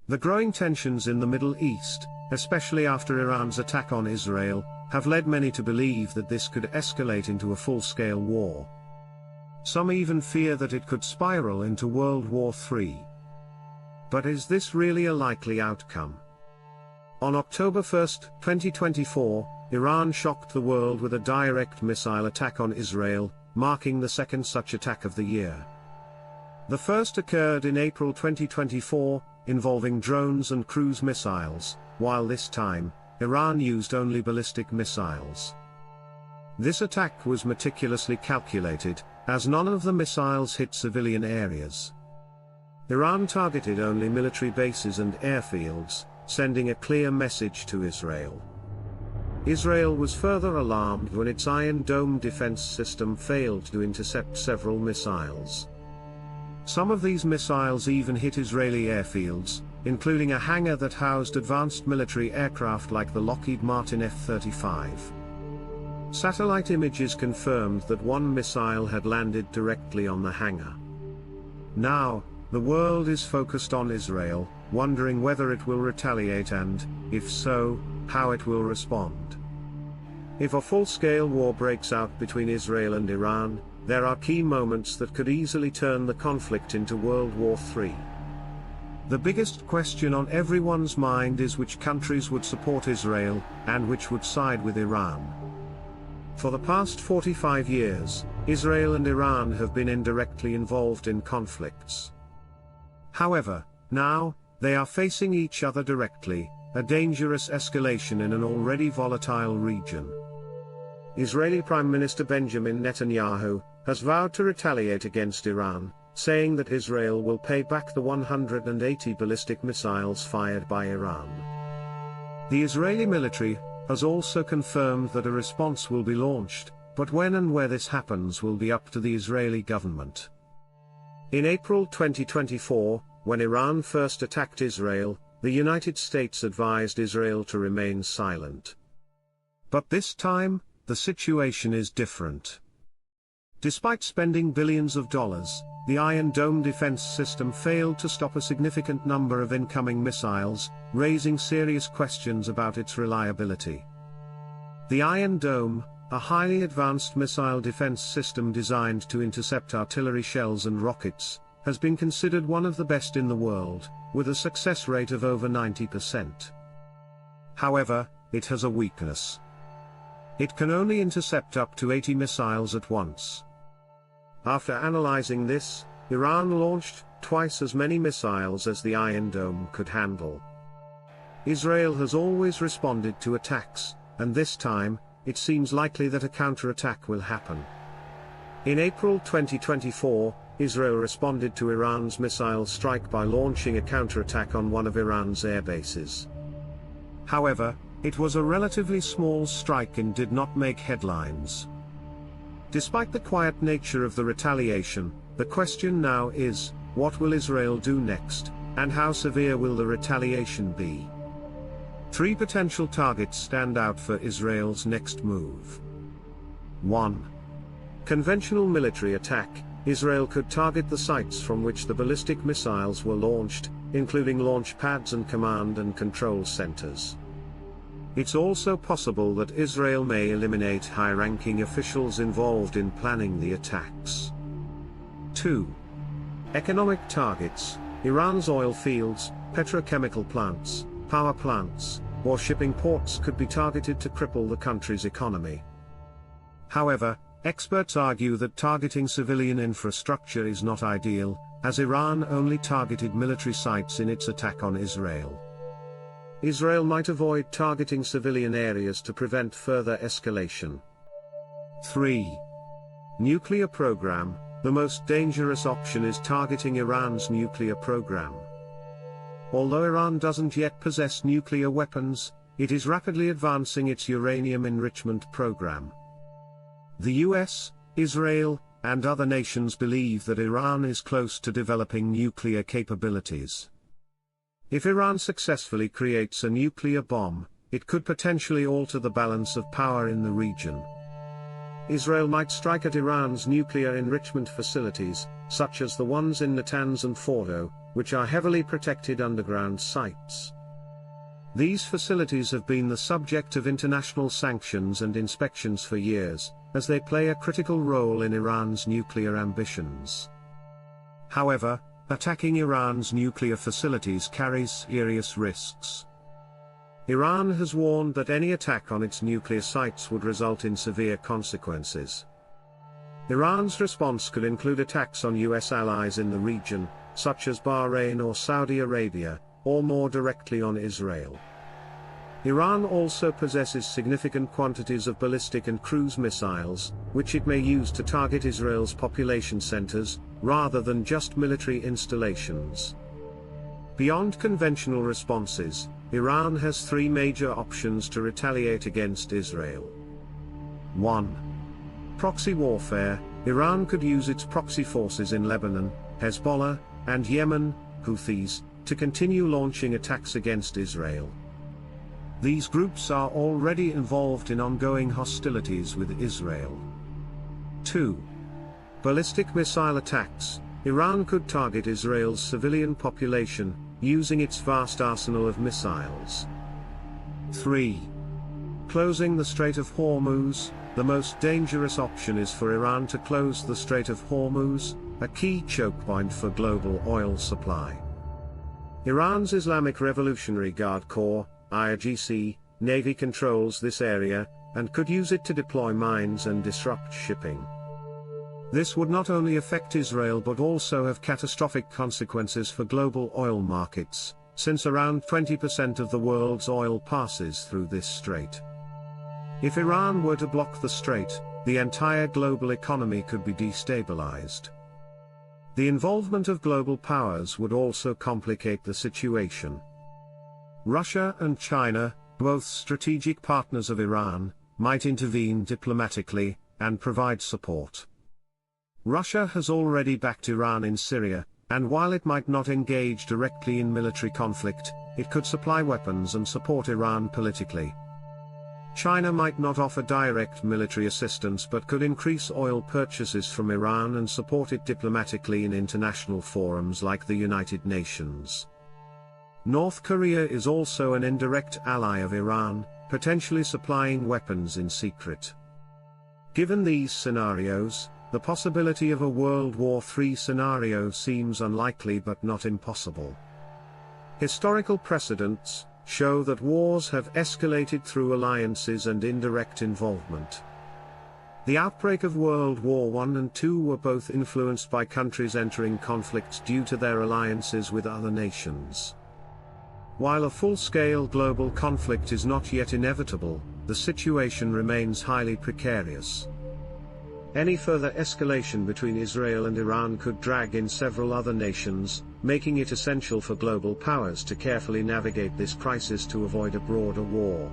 The growing tensions in the Middle East, especially after Iran's attack on Israel, have led many to believe that this could escalate into a full-scale war. Some even fear that it could spiral into World War III. But is this really a likely outcome? On October 1, 2024, Iran shocked the world with a direct missile attack on Israel, marking the second such attack of the year. The first occurred in April 2024, involving drones and cruise missiles, while this time, Iran used only ballistic missiles. This attack was meticulously calculated, as none of the missiles hit civilian areas. Iran targeted only military bases and airfields, sending a clear message to Israel. Israel was further alarmed when its Iron Dome defense system failed to intercept several missiles. Some of these missiles even hit Israeli airfields, including a hangar that housed advanced military aircraft like the Lockheed Martin F-35. Satellite images confirmed that one missile had landed directly on the hangar. Now, the world is focused on Israel, wondering whether it will retaliate and, if so, how it will respond. If a full-scale war breaks out between Israel and Iran, there are key moments that could easily turn the conflict into World War III. The biggest question on everyone's mind is which countries would support Israel, and which would side with Iran. For the past 45 years, Israel and Iran have been indirectly involved in conflicts. However, now, they are facing each other directly, a dangerous escalation in an already volatile region. Israeli Prime Minister Benjamin Netanyahu has vowed to retaliate against Iran, saying that Israel will pay back the 180 ballistic missiles fired by Iran. The Israeli military has also confirmed that a response will be launched, but when and where this happens will be up to the Israeli government. In April 2024, when Iran first attacked Israel, the United States advised Israel to remain silent. But this time, the situation is different. Despite spending billions of dollars, the Iron Dome defense system failed to stop a significant number of incoming missiles, raising serious questions about its reliability. The Iron Dome, a highly advanced missile defense system designed to intercept artillery shells and rockets, has been considered one of the best in the world, with a success rate of over 90%. However, it has a weakness. It can only intercept up to 80 missiles at once. After analyzing this, Iran launched twice as many missiles as the Iron Dome could handle. Israel has always responded to attacks, and this time, it seems likely that a counterattack will happen. In April 2024, Israel responded to Iran's missile strike by launching a counterattack on one of Iran's air bases. However, it was a relatively small strike and did not make headlines. Despite the quiet nature of the retaliation, the question now is, what will Israel do next, and how severe will the retaliation be? Three potential targets stand out for Israel's next move. 1. Conventional military attack. Israel could target the sites from which the ballistic missiles were launched, including launch pads and command and control centers. It's also possible that Israel may eliminate high-ranking officials involved in planning the attacks. 2. Economic targets. Iran's oil fields, petrochemical plants, power plants, or shipping ports could be targeted to cripple the country's economy. However, experts argue that targeting civilian infrastructure is not ideal, as Iran only targeted military sites in its attack on Israel. Israel might avoid targeting civilian areas to prevent further escalation. 3. Nuclear program. The most dangerous option is targeting Iran's nuclear program. Although Iran doesn't yet possess nuclear weapons, it is rapidly advancing its uranium enrichment program. The US, Israel, and other nations believe that Iran is close to developing nuclear capabilities. If Iran successfully creates a nuclear bomb, it could potentially alter the balance of power in the region. Israel might strike at Iran's nuclear enrichment facilities, such as the ones in Natanz and Fordo, which are heavily protected underground sites. These facilities have been the subject of international sanctions and inspections for years, as they play a critical role in Iran's nuclear ambitions. However, attacking Iran's nuclear facilities carries serious risks. Iran has warned that any attack on its nuclear sites would result in severe consequences. Iran's response could include attacks on US allies in the region, such as Bahrain or Saudi Arabia, or more directly on Israel. Iran also possesses significant quantities of ballistic and cruise missiles, which it may use to target Israel's population centers, rather than just military installations. Beyond conventional responses, Iran has three major options to retaliate against Israel. 1. Proxy warfare. Iran could use its proxy forces in Lebanon, Hezbollah, and Yemen, Houthis, to continue launching attacks against Israel. These groups are already involved in ongoing hostilities with Israel. 2. Ballistic missile attacks. Iran could target Israel's civilian population, using its vast arsenal of missiles. 3. Closing the Strait of Hormuz. The most dangerous option is for Iran to close the Strait of Hormuz, a key choke point for global oil supply. Iran's Islamic Revolutionary Guard Corps, IRGC, Navy controls this area, and could use it to deploy mines and disrupt shipping. This would not only affect Israel but also have catastrophic consequences for global oil markets, since around 20% of the world's oil passes through this strait. If Iran were to block the strait, the entire global economy could be destabilized. The involvement of global powers would also complicate the situation. Russia and China, both strategic partners of Iran, might intervene diplomatically and provide support. Russia has already backed Iran in Syria, and while it might not engage directly in military conflict, it could supply weapons and support Iran politically. China might not offer direct military assistance but could increase oil purchases from Iran and support it diplomatically in international forums like the United Nations. North Korea is also an indirect ally of Iran, potentially supplying weapons in secret. Given these scenarios, the possibility of a World War III scenario seems unlikely but not impossible. Historical precedents show that wars have escalated through alliances and indirect involvement. The outbreak of World War I and II were both influenced by countries entering conflicts due to their alliances with other nations. While a full-scale global conflict is not yet inevitable, the situation remains highly precarious. Any further escalation between Israel and Iran could drag in several other nations, making it essential for global powers to carefully navigate this crisis to avoid a broader war.